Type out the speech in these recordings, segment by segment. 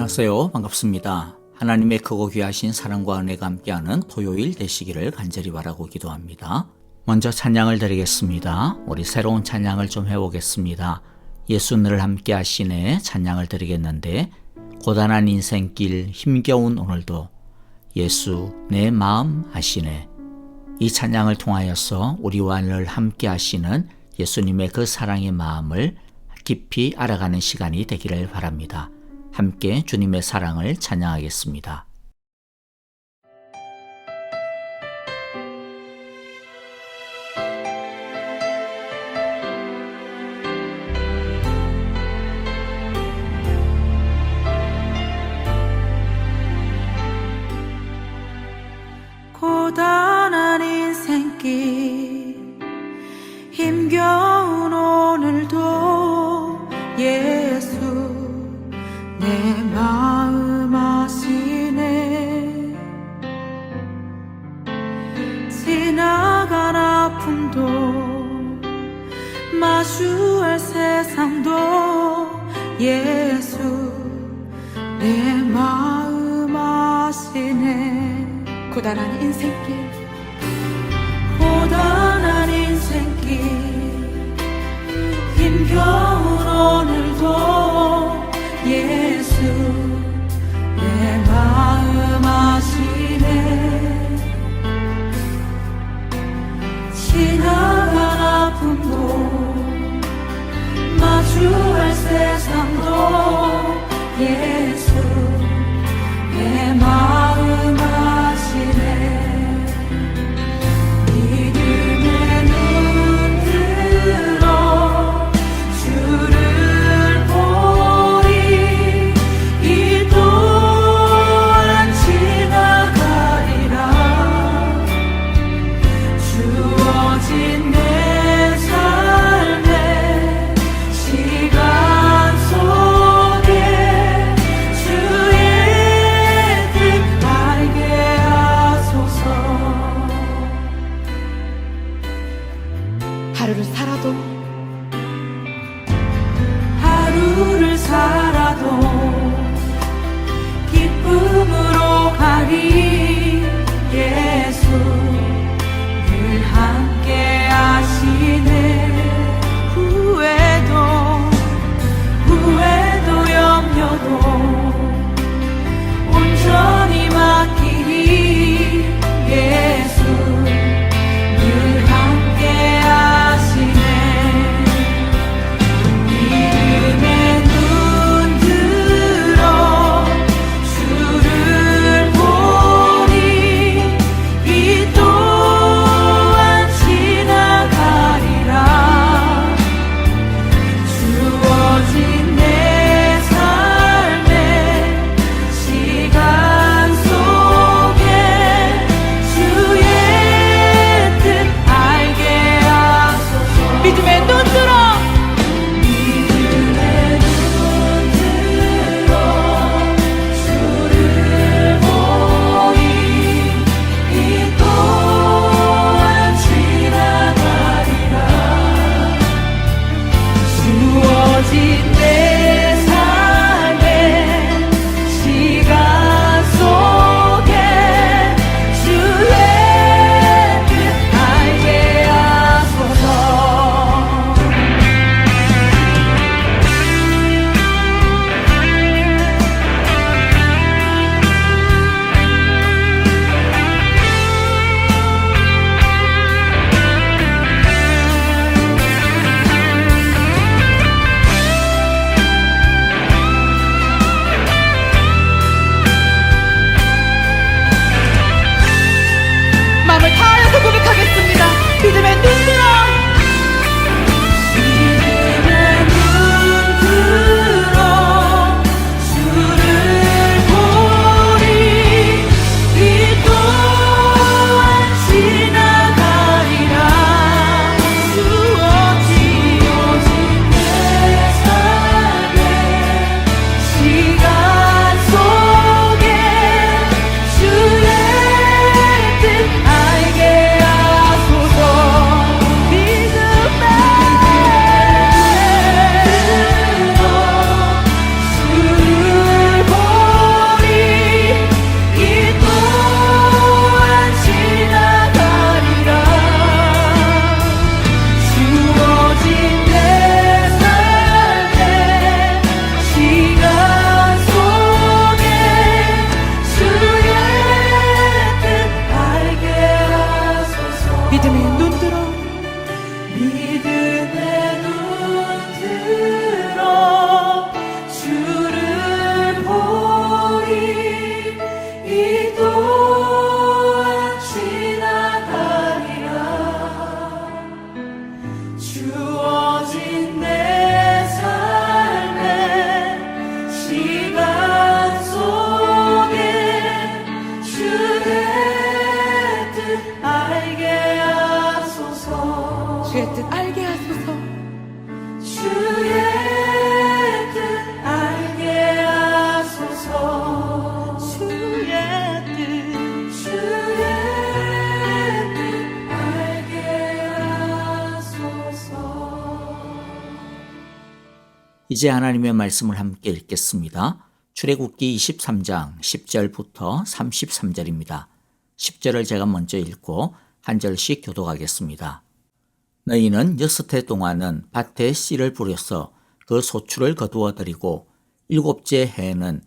안녕하세요. 반갑습니다. 하나님의 크고 귀하신 사랑과 은혜가 함께하는 토요일 되시기를 간절히 바라고 기도합니다. 먼저 찬양을 드리겠습니다. 우리 새로운 찬양을 좀 해보겠습니다. 예수 늘 함께 하시네 찬양을 드리겠는데, 고단한 인생길 힘겨운 오늘도 예수 내 마음 하시네. 이 찬양을 통하여서 우리와 늘 함께 하시는 예수님의 그 사랑의 마음을 깊이 알아가는 시간이 되기를 바랍니다. 함께 주님의 사랑을 찬양하겠습니다. 고단한 인생길 힘겨운 오늘도 예수 내 마음 아시네. 지나간 아픔도 마주할 세상도 예수 내 마음 아시네. 고단한 인생길 힘겨운 오늘도 예수 내 마음 아시네. 지나간 아픔도 마주할 세상도 예수 내 마음 아시네. 믿음의 눈 들어 주를 보리. 이 또한 지나가리라. 주어진 내 삶의 시간 속에 주의 뜻 알게 하소서. 하루를 살아도 기쁨으로 가리. 예수 늘 함께 하시네. 후회도 염려도 온전히 맡기리. 예수 늘 함께 하시네. 믿음의 눈 들어 주를 보리. 이제 하나님의 말씀을 함께 읽겠습니다. 출애굽기 23장 10절부터 33절입니다. 10절을 제가 먼저 읽고 한 절씩 교독하겠습니다. 너희는 6해 동안은 밭에 씨를 뿌려서 그 소출을 거두어 들이고 7째 해에는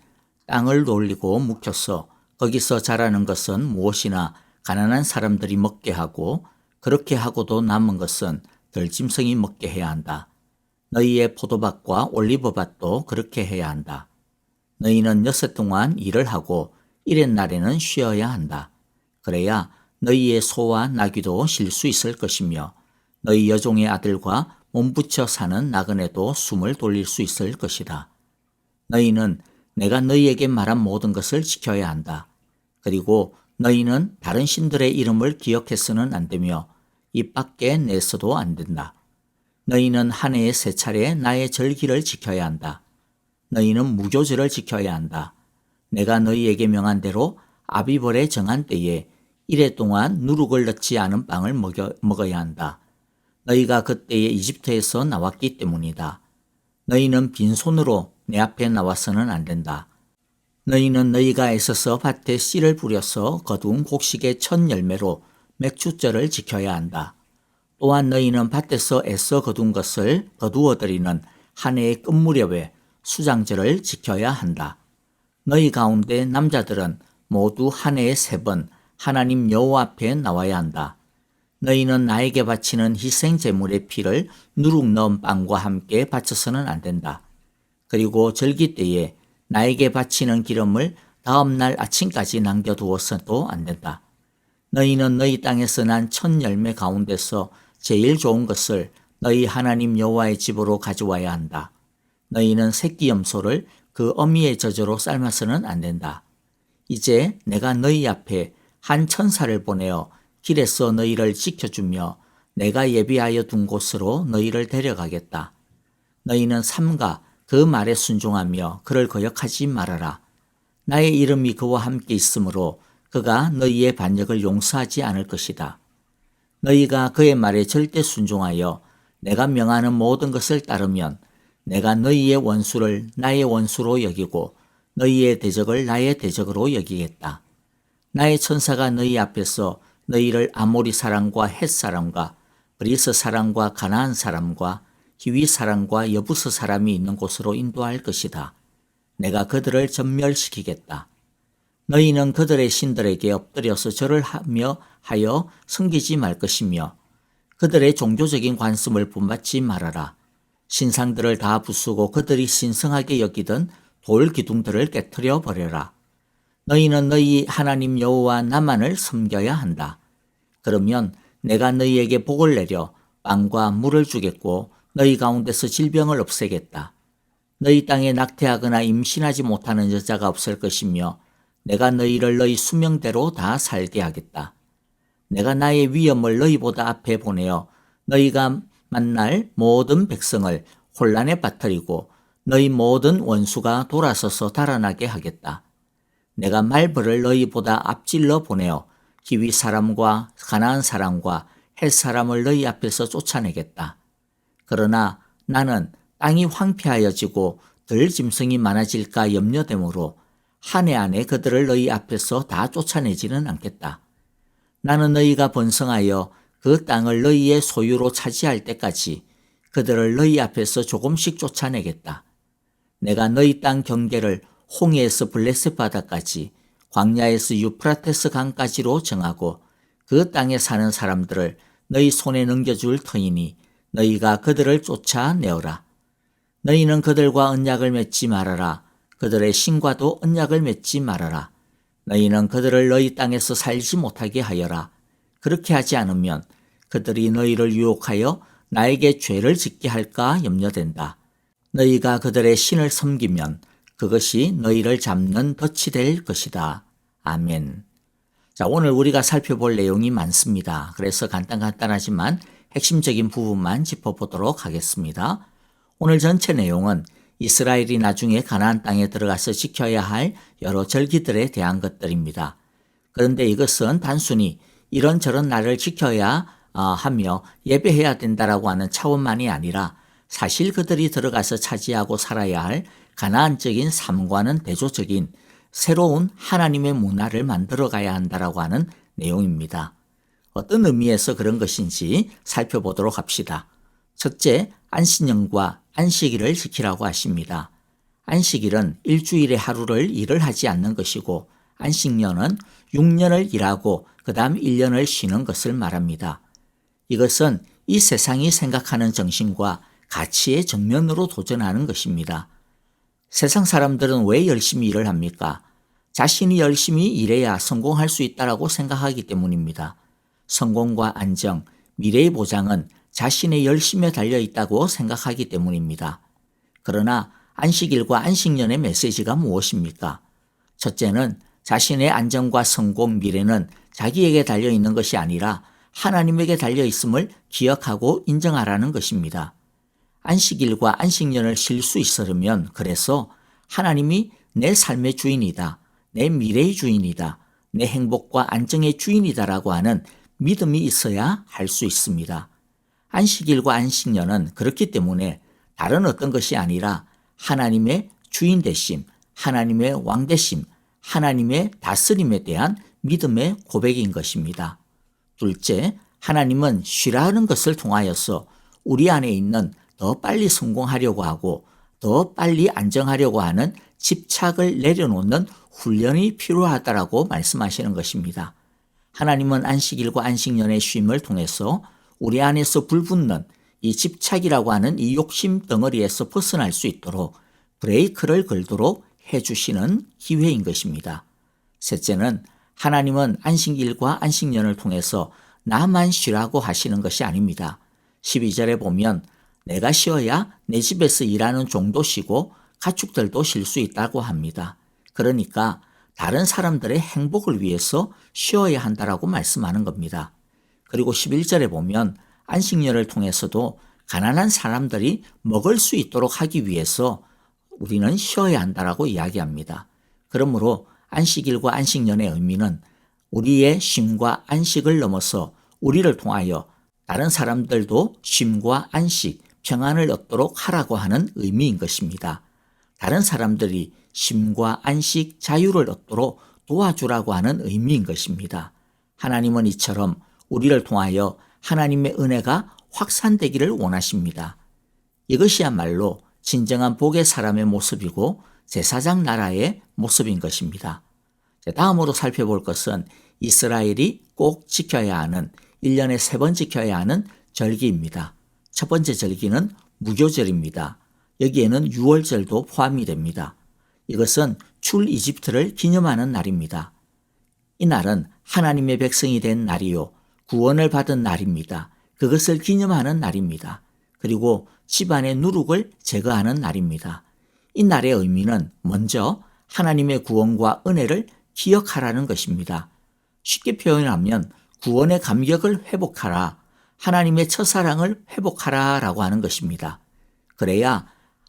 땅을 돌리고 묵혀서 거기서 자라는 것은 무엇이나 가난한 사람들이 먹게 하고 그렇게 하고도 남은 것은 들짐승이 먹게 해야 한다. 너희의 포도밭과 올리브밭도 그렇게 해야 한다. 너희는 6해 동안 일을 하고 1의 날에는 쉬어야 한다. 그래야 너희의 소와 나귀도 쉴 수 있을 것이며 너희 여종의 아들과 몸붙여 사는 나그네도 숨을 돌릴 수 있을 것이다. 너희는 내가 너희에게 말한 모든 것을 지켜야 한다. 그리고 너희는 다른 신들의 이름을 기억해서는 안 되며 입 밖에 내서도 안 된다. 너희는 한 해에 3차례 나의 절기를 지켜야 한다. 너희는 무교절을 지켜야 한다. 내가 너희에게 명한 대로 아비벌에 정한 때에 1해 동안 누룩을 넣지 않은 빵을 먹어야 한다. 너희가 그때에 이집트에서 나왔기 때문이다. 너희는 빈손으로 내 앞에 나와서는 안 된다. 너희는 너희가 애써서 밭에 씨를 뿌려서 거두은 곡식의 첫 열매로 맥주절을 지켜야 한다. 또한 너희는 밭에서 애써 거둔 것을 거두어 들이는 한 해의 끝 무렵에 수장절을 지켜야 한다. 너희 가운데 남자들은 모두 한 해에 3번 하나님 여호와 앞에 나와야 한다. 너희는 나에게 바치는 희생 제물의 피를 누룩 넣은 빵과 함께 바쳐서는 안 된다. 그리고 절기 때에 나에게 바치는 기름을 다음 날 아침까지 남겨두어서도 안 된다. 너희는 너희 땅에서 난 첫 열매 가운데서 제일 좋은 것을 너희 하나님 여호와의 집으로 가져와야 한다. 너희는 새끼 염소를 그 어미의 젖으로 삶아서는 안 된다. 이제 내가 너희 앞에 한 천사를 보내어 길에서 너희를 지켜주며 내가 예비하여 둔 곳으로 너희를 데려가겠다. 너희는 삼가 그 말에 순종하며 그를 거역하지 말아라. 나의 이름이 그와 함께 있으므로 그가 너희의 반역을 용서하지 않을 것이다. 너희가 그의 말에 절대 순종하여 내가 명하는 모든 것을 따르면 내가 너희의 원수를 나의 원수로 여기고 너희의 대적을 나의 대적으로 여기겠다. 나의 천사가 너희 앞에서 너희를 아모리 사람과 헷 사람과 브리스 사람과 가나안 사람과 히위 사람과 여부스 사람이 있는 곳으로 인도할 것이다. 내가 그들을 전멸시키겠다. 너희는 그들의 신들에게 엎드려서 절을 하여 섬기지 말 것이며 그들의 종교적인 관습을 본받지 말아라. 신상들을 다 부수고 그들이 신성하게 여기던 돌 기둥들을 깨트려 버려라. 너희는 너희 하나님 여호와 나만을 섬겨야 한다. 그러면 내가 너희에게 복을 내려 빵과 물을 주겠고 너희 가운데서 질병을 없애겠다. 너희 땅에 낙태하거나 임신하지 못하는 여자가 없을 것이며 내가 너희를 너희 수명대로 다 살게 하겠다. 내가 나의 위엄을 너희보다 앞에 보내어 너희가 만날 모든 백성을 혼란에 빠뜨리고 너희 모든 원수가 돌아서서 달아나게 하겠다. 내가 말벌을 너희보다 앞질러 보내어 히위 사람과 가나안 사람과 헷 사람을 너희 앞에서 쫓아내겠다. 그러나 나는 땅이 황폐하여지고 들짐승이 많아질까 염려되므로 한 해 안에 그들을 너희 앞에서 다 쫓아내지는 않겠다. 나는 너희가 번성하여 그 땅을 너희의 소유로 차지할 때까지 그들을 너희 앞에서 조금씩 쫓아내겠다. 내가 너희 땅 경계를 홍해에서 블레셋 바다까지 광야에서 유프라테스 강까지로 정하고 그 땅에 사는 사람들을 너희 손에 넘겨줄 터이니 너희가 그들을 쫓아내어라. 너희는 그들과 언약을 맺지 말아라. 그들의 신과도 언약을 맺지 말아라. 너희는 그들을 너희 땅에서 살지 못하게 하여라. 그렇게 하지 않으면 그들이 너희를 유혹하여 나에게 죄를 짓게 할까 염려된다. 너희가 그들의 신을 섬기면 그것이 너희를 잡는 덫이 될 것이다. 아멘. 자, 오늘 우리가 살펴볼 내용이 많습니다. 그래서 간단하지만 핵심적인 부분만 짚어보도록 하겠습니다. 오늘 전체 내용은 이스라엘이 나중에 가나안 땅에 들어가서 지켜야 할 여러 절기들에 대한 것들입니다. 그런데 이것은 단순히 이런저런 날을 지켜야 하며 예배해야 된다라고 하는 차원만이 아니라 사실 그들이 들어가서 차지하고 살아야 할 가나안적인 삶과는 대조적인 새로운 하나님의 문화를 만들어 가야 한다라고 하는 내용입니다. 어떤 의미에서 그런 것인지 살펴보도록 합시다. 첫째, 안식년과 안식일을 지키라고 하십니다. 안식일은 일주일에 하루를 일을 하지 않는 것이고 안식년은 6년을 일하고 그 다음 1년을 쉬는 것을 말합니다. 이것은 이 세상이 생각하는 정신과 가치의 정면으로 도전하는 것입니다. 세상 사람들은 왜 열심히 일을 합니까? 자신이 열심히 일해야 성공할 수 있다고 생각하기 때문입니다. 성공과 안정, 미래의 보장은 자신의 열심에 달려 있다고 생각하기 때문입니다. 그러나 안식일과 안식년의 메시지가 무엇입니까? 첫째는 자신의 안정과 성공, 미래는 자기에게 달려 있는 것이 아니라 하나님에게 달려 있음을 기억하고 인정하라는 것입니다. 안식일과 안식년을 쉴 수 있으려면 그래서 하나님이 내 삶의 주인이다, 내 미래의 주인이다, 내 행복과 안정의 주인이다라고 하는 믿음이 있어야 할 수 있습니다. 안식일과 안식년은 그렇기 때문에 다른 어떤 것이 아니라 하나님의 주인 되심, 하나님의 왕 되심, 하나님의 다스림에 대한 믿음의 고백인 것입니다. 둘째, 하나님은 쉬라는 것을 통하여서 우리 안에 있는 더 빨리 성공하려고 하고 더 빨리 안정하려고 하는 집착을 내려놓는 훈련이 필요하다라고 말씀하시는 것입니다. 하나님은 안식일과 안식년의 쉼을 통해서 우리 안에서 불붙는 이 집착이라고 하는 이 욕심 덩어리에서 벗어날 수 있도록 브레이크를 걸도록 해주시는 기회인 것입니다. 셋째는 하나님은 안식일과 안식년을 통해서 나만 쉬라고 하시는 것이 아닙니다. 12절에 보면 내가 쉬어야 내 집에서 일하는 종도 쉬고 가축들도 쉴 수 있다고 합니다. 그러니까 다른 사람들의 행복을 위해서 쉬어야 한다라고 말씀하는 겁니다. 그리고 11절에 보면 안식년을 통해서도 가난한 사람들이 먹을 수 있도록 하기 위해서 우리는 쉬어야 한다라고 이야기합니다. 그러므로 안식일과 안식년의 의미는 우리의 쉼과 안식을 넘어서 우리를 통하여 다른 사람들도 쉼과 안식, 평안을 얻도록 하라고 하는 의미인 것입니다. 다른 사람들이 쉼과 안식, 자유를 얻도록 도와주라고 하는 의미인 것입니다. 하나님은 이처럼 우리를 통하여 하나님의 은혜가 확산되기를 원하십니다. 이것이야말로 진정한 복의 사람의 모습이고 제사장 나라의 모습인 것입니다. 다음으로 살펴볼 것은 이스라엘이 꼭 지켜야 하는 1년에 3번 지켜야 하는 절기입니다. 첫 번째 절기는 무교절입니다. 여기에는 유월절도 포함이 됩니다. 이것은 출 이집트를 기념하는 날입니다. 이 날은 하나님의 백성이 된 날이요 구원을 받은 날입니다. 그것을 기념하는 날입니다. 그리고 집안의 누룩을 제거하는 날입니다. 이 날의 의미는 먼저 하나님의 구원과 은혜를 기억하라는 것입니다. 쉽게 표현하면 구원의 감격을 회복하라, 하나님의 첫사랑을 회복하라 라고 하는 것입니다. 그래야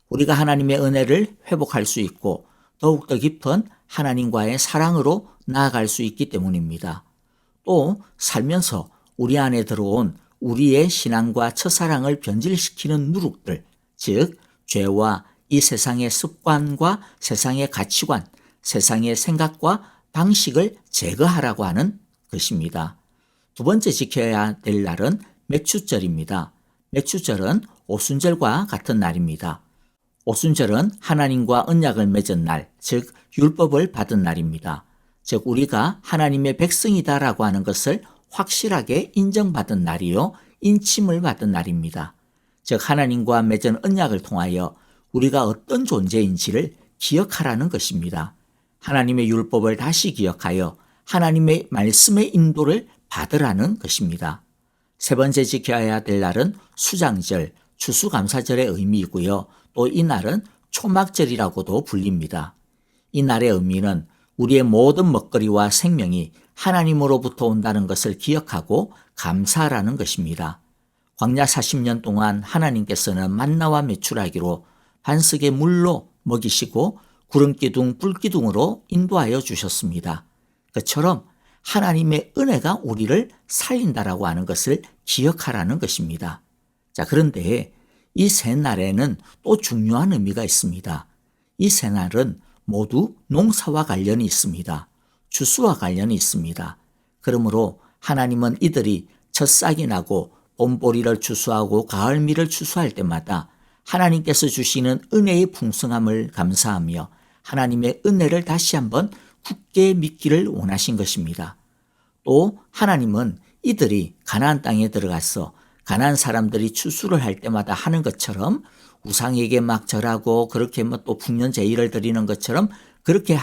우리가 하나님의 은혜를 회복할 수 있고 더욱더 깊은 하나님과의 사랑으로 나아갈 수 있기 때문입니다. 또 살면서 우리 안에 들어온 우리의 신앙과 첫사랑을 변질시키는 누룩들, 즉 죄와 이 세상의 습관과 세상의 가치관, 세상의 생각과 방식을 제거하라고 하는 것입니다. 두 번째 지켜야 될 날은 맥추절입니다. 맥추절은 오순절과 같은 날입니다. 오순절은 하나님과 언약을 맺은 날, 즉 율법을 받은 날입니다. 즉 우리가 하나님의 백성이다라고 하는 것을 확실하게 인정받은 날이요 인침을 받은 날입니다. 즉 하나님과 맺은 언약을 통하여 우리가 어떤 존재인지를 기억하라는 것입니다. 하나님의 율법을 다시 기억하여 하나님의 말씀의 인도를 받으라는 것입니다. 세 번째 지켜야 될 날은 수장절, 추수감사절의 의미이고요. 또 이 날은 초막절이라고도 불립니다. 이 날의 의미는 우리의 모든 먹거리와 생명이 하나님으로부터 온다는 것을 기억하고 감사하라는 것입니다. 광야 40년 동안 하나님께서는 만나와 메추라기로 반석의 물로 먹이시고 구름기둥, 불기둥으로 인도하여 주셨습니다. 그처럼 하나님의 은혜가 우리를 살린다라고 하는 것을 기억하라는 것입니다. 자, 그런데 이 세 날에는 또 중요한 의미가 있습니다. 이 세 날은 모두 농사와 관련이 있습니다. 추수와 관련이 있습니다. 그러므로 하나님은 이들이 첫싹이 나고 봄보리를 추수하고 가을미를 추수할 때마다 하나님께서 주시는 은혜의 풍성함을 감사하며 하나님의 은혜를 다시 한번 굳게 믿기를 원하신 것입니다. 또 하나님은 이들이 가나안 땅에 들어가서 가나안 사람들이 추수를 할 때마다 하는 것처럼 우상에게 막 절하고 그렇게 또 풍년 제의를 드리는 것처럼 그렇게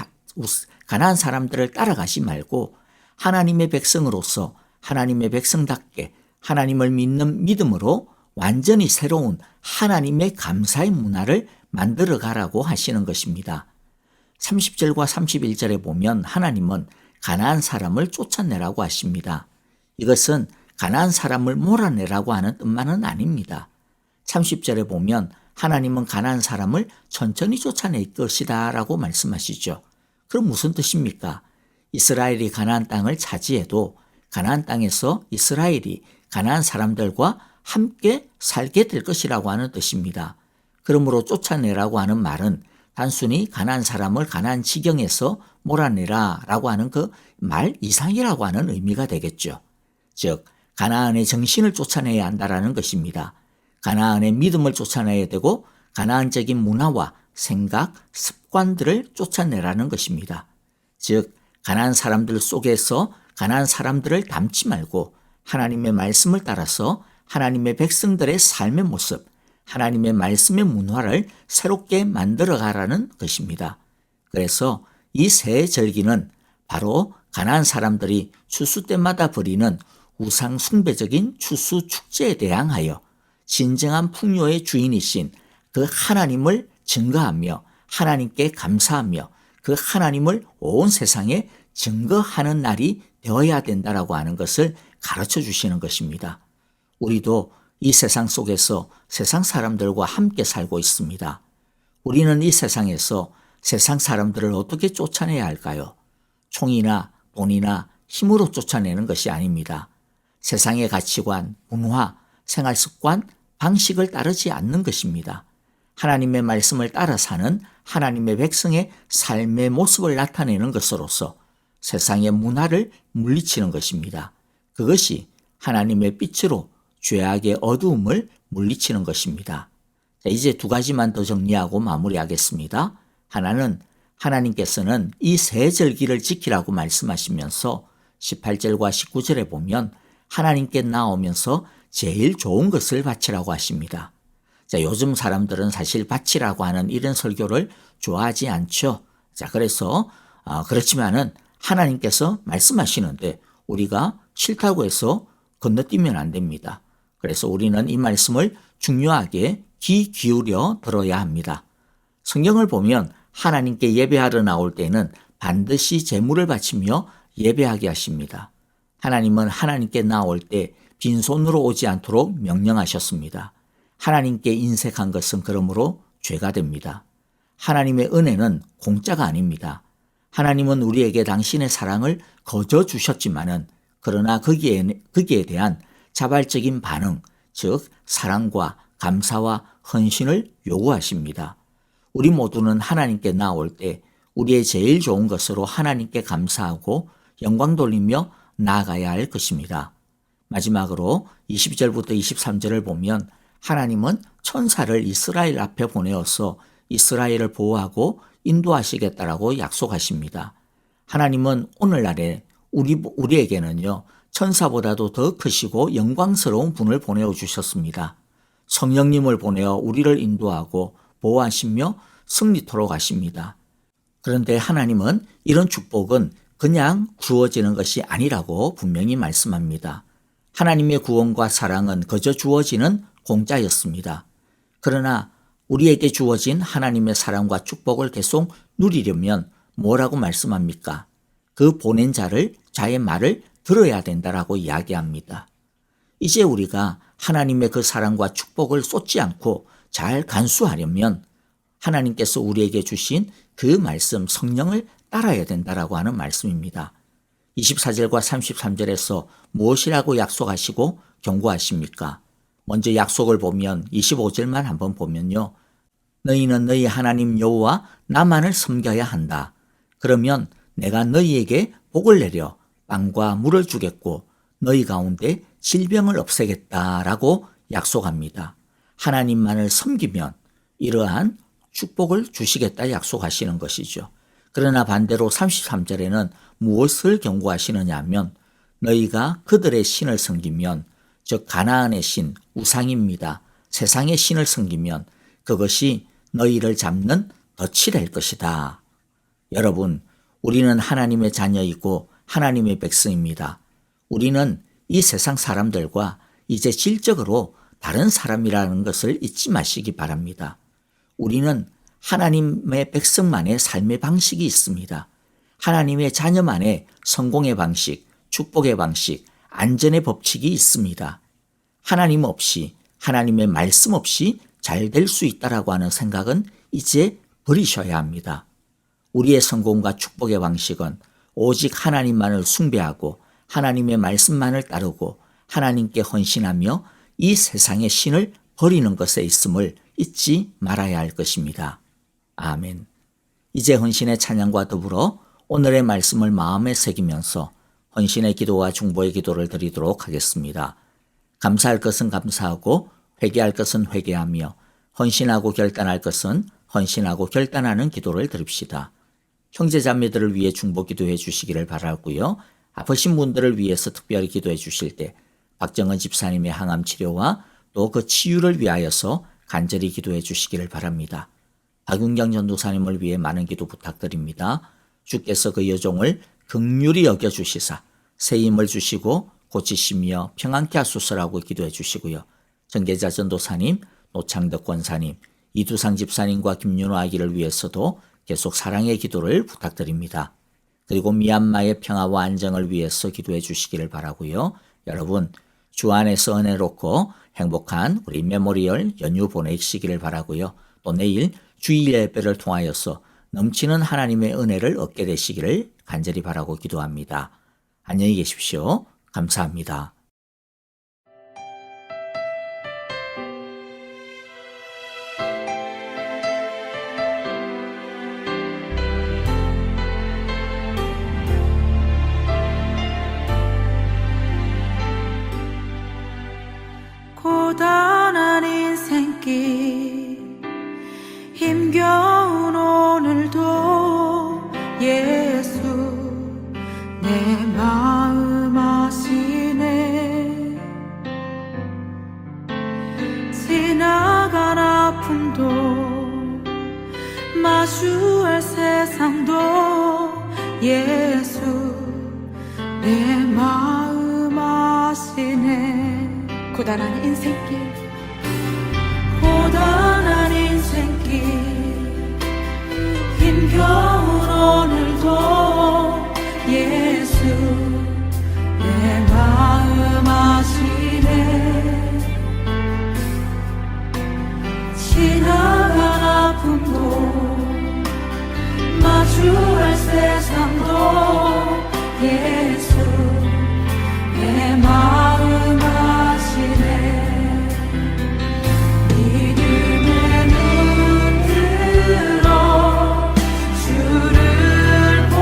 가나안 사람들을 따라가지 말고 하나님의 백성으로서 하나님의 백성답게 하나님을 믿는 믿음으로 완전히 새로운 하나님의 감사의 문화를 만들어 가라고 하시는 것입니다. 30절과 31절에 보면 하나님은 가나안 사람을 쫓아내라고 하십니다. 이것은 가나안 사람을 몰아내라고 하는 뜻만은 아닙니다. 30절에 보면 하나님은 가나안 사람을 천천히 쫓아낼 것이다 라고 말씀하시죠. 그럼 무슨 뜻입니까? 이스라엘이 가나안 땅을 차지해도 가나안 땅에서 이스라엘이 가나안 사람들과 함께 살게 될 것이라고 하는 뜻입니다. 그러므로 쫓아내라고 하는 말은 단순히 가나안 사람을 가나안 지경에서 몰아내라라고 하는 그 말 이상이라고 하는 의미가 되겠죠. 즉 가나안의 정신을 쫓아내야 한다라는 것입니다. 가나안의 믿음을 쫓아내야 되고 가나안적인 문화와 생각, 습관들을 쫓아내라는 것입니다. 즉 가나안 사람들 속에서 가나안 사람들을 닮지 말고 하나님의 말씀을 따라서 하나님의 백성들의 삶의 모습, 하나님의 말씀의 문화를 새롭게 만들어 가라는 것입니다. 그래서 이 세 절기는 바로 가나안 사람들이 추수 때마다 벌이는 우상 숭배적인 추수 축제에 대항하여 진정한 풍요의 주인이신 그 하나님을 증거하며 하나님께 감사하며 그 하나님을 온 세상에 증거하는 날이 되어야 된다라고 하는 것을 가르쳐 주시는 것입니다. 우리도 이 세상 속에서 세상 사람들과 함께 살고 있습니다. 우리는 이 세상에서 세상 사람들을 어떻게 쫓아내야 할까요? 총이나 돈이나 힘으로 쫓아내는 것이 아닙니다. 세상의 가치관, 문화, 생활 습관, 방식을 따르지 않는 것입니다. 하나님의 말씀을 따라 사는 하나님의 백성의 삶의 모습을 나타내는 것으로서 세상의 문화를 물리치는 것입니다. 그것이 하나님의 빛으로 죄악의 어두움을 물리치는 것입니다. 이제 두 가지만 더 정리하고 마무리하겠습니다. 하나는 하나님께서는 이 세 절기를 지키라고 말씀하시면서 18절과 19절에 보면 하나님께 나오면서 제일 좋은 것을 바치라고 하십니다. 자, 요즘 사람들은 사실 바치라고 하는 이런 설교를 좋아하지 않죠. 자, 그래서 그렇지만은 하나님께서 말씀하시는데 우리가 싫다고 해서 건너뛰면 안 됩니다. 그래서 우리는 이 말씀을 중요하게 귀 기울여 들어야 합니다. 성경을 보면 하나님께 예배하러 나올 때는 반드시 제물을 바치며 예배하게 하십니다. 하나님은 하나님께 나올 때 빈손으로 오지 않도록 명령하셨습니다. 하나님께 인색한 것은 그러므로 죄가 됩니다. 하나님의 은혜는 공짜가 아닙니다. 하나님은 우리에게 당신의 사랑을 거저 주셨지만은 그러나 거기에 대한 자발적인 반응, 즉 사랑과 감사와 헌신을 요구하십니다. 우리 모두는 하나님께 나올 때 우리의 제일 좋은 것으로 하나님께 감사하고 영광 돌리며 나아가야 할 것입니다. 마지막으로 20절부터 23절을 보면 하나님은 천사를 이스라엘 앞에 보내어서 이스라엘을 보호하고 인도하시겠다라고 약속하십니다. 하나님은 오늘날에 우리에게는요, 천사보다도 더 크시고 영광스러운 분을 보내어 주셨습니다. 성령님을 보내어 우리를 인도하고 보호하시며 승리토록 하십니다. 그런데 하나님은 이런 축복은 그냥 주어지는 것이 아니라고 분명히 말씀합니다. 하나님의 구원과 사랑은 그저 주어지는 공짜였습니다. 그러나 우리에게 주어진 하나님의 사랑과 축복을 계속 누리려면 뭐라고 말씀합니까? 그 보낸 자의 말을 들어야 된다라고 이야기합니다. 이제 우리가 하나님의 그 사랑과 축복을 쏟지 않고 잘 간수하려면 하나님께서 우리에게 주신 그 말씀 성령을 따라야 된다라고 하는 말씀입니다. 24절과 33절에서 무엇이라고 약속하시고 경고하십니까? 먼저 약속을 보면 25절만 한번 보면요. 너희는 너희 하나님 여호와 나만을 섬겨야 한다. 그러면 내가 너희에게 복을 내려 빵과 물을 주겠고 너희 가운데 질병을 없애겠다라고 약속합니다. 하나님만을 섬기면 이러한 축복을 주시겠다 약속하시는 것이죠. 그러나 반대로 33절에는 무엇을 경고하시느냐 하면 너희가 그들의 신을 섬기면 즉 가나안의 신, 우상입니다. 세상의 신을 섬기면 그것이 너희를 잡는 덫이 될 것이다. 여러분, 우리는 하나님의 자녀이고 하나님의 백성입니다. 우리는 이 세상 사람들과 이제 질적으로 다른 사람이라는 것을 잊지 마시기 바랍니다. 우리는 하나님의 백성만의 삶의 방식이 있습니다. 하나님의 자녀만의 성공의 방식, 축복의 방식, 안전의 법칙이 있습니다. 하나님 없이, 하나님의 말씀 없이 잘 될 수 있다라고 하는 생각은 이제 버리셔야 합니다. 우리의 성공과 축복의 방식은 오직 하나님만을 숭배하고 하나님의 말씀만을 따르고 하나님께 헌신하며 이 세상의 신을 버리는 것에 있음을 잊지 말아야 할 것입니다. 아멘. 이제 헌신의 찬양과 더불어 오늘의 말씀을 마음에 새기면서 헌신의 기도와 중보의 기도를 드리도록 하겠습니다. 감사할 것은 감사하고 회개할 것은 회개하며 헌신하고 결단할 것은 헌신하고 결단하는 기도를 드립시다. 형제자매들을 위해 중보 기도해 주시기를 바라고요. 아프신 분들을 위해서 특별히 기도해 주실 때 박정은 집사님의 항암 치료와 또 그 치유를 위하여서 간절히 기도해 주시기를 바랍니다. 박윤경 전도사님을 위해 많은 기도 부탁드립니다. 주께서 그 여종을 긍휼히 여겨주시사 새 힘을 주시고 고치시며 평안케 하소서라고 기도해 주시고요. 정계자 전도사님, 노창덕 권사님, 이두상 집사님과 김윤호 아기를 위해서도 계속 사랑의 기도를 부탁드립니다. 그리고 미얀마의 평화와 안정을 위해서 기도해 주시기를 바라고요. 여러분, 주 안에서 은혜롭고 행복한 우리 메모리얼 연휴 보내시기를 바라고요. 또 내일 주일 예배를 통하여서 넘치는 하나님의 은혜를 얻게 되시기를 간절히 바라고 기도합니다. 안녕히 계십시오. 감사합니다. 고단한 인생길 힘겨운 오늘도 예수 내 마음 아시네. 지나간 아픔도 마주할 세상도 예수 내 마음 아시네. 고단한 인생길 고단한 인생길 힘겨운 오늘도 예수 내 마음 아시네. 지나간 아픔도 마주할 세상도 예수 내 마음 아시네. 믿음의 눈 들어 주를 보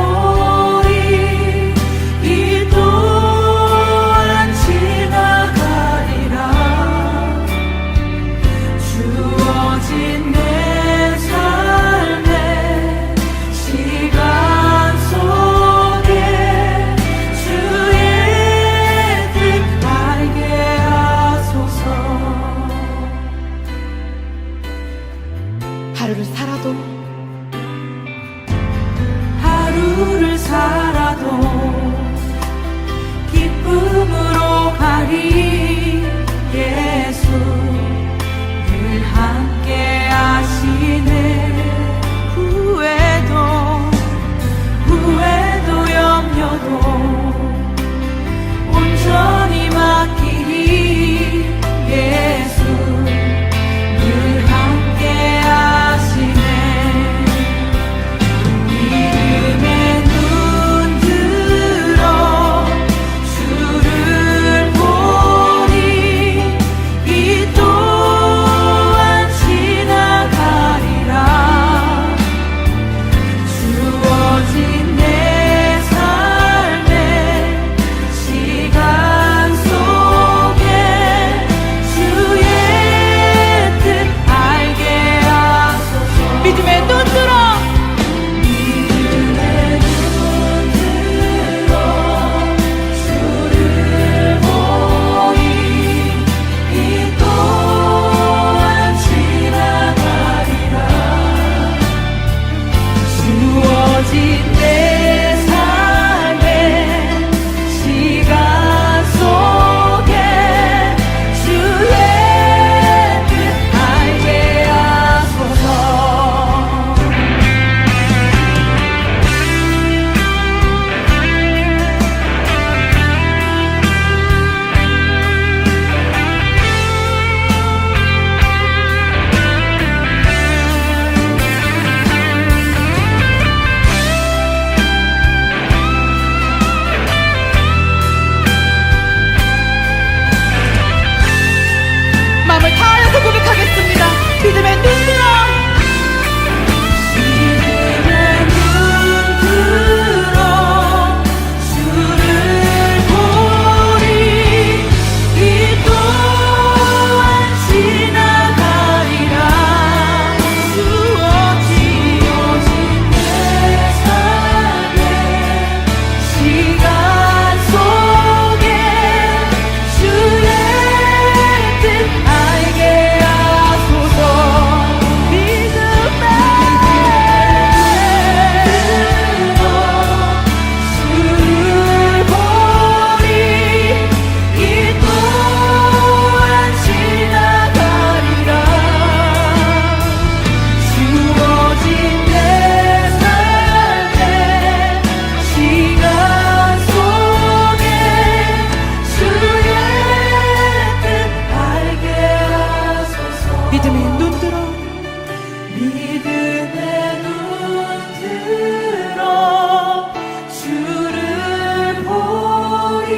일어나서 고백하겠습니다. 믿음의 눈 들어. 믿음의 눈 들어 주를 보리 이 또한 지나가리라 주어진 내 삶의 시간 속에 주의 뜻 알게 하소서 믿음의 주를 보리 이 또한 지나가리라 주어진 내 삶의 시간 속에 주의 뜻 알게 하소서 믿음의 눈 들어. 믿음의 눈 들어 주를 보리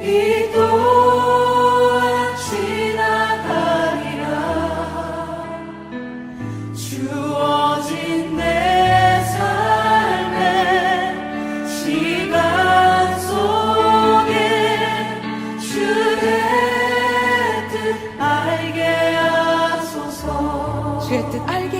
이 또한 지나가리라 주어진 내 삶의 시간 속에 주의 뜻 알게 하소서 주의 뜻 알게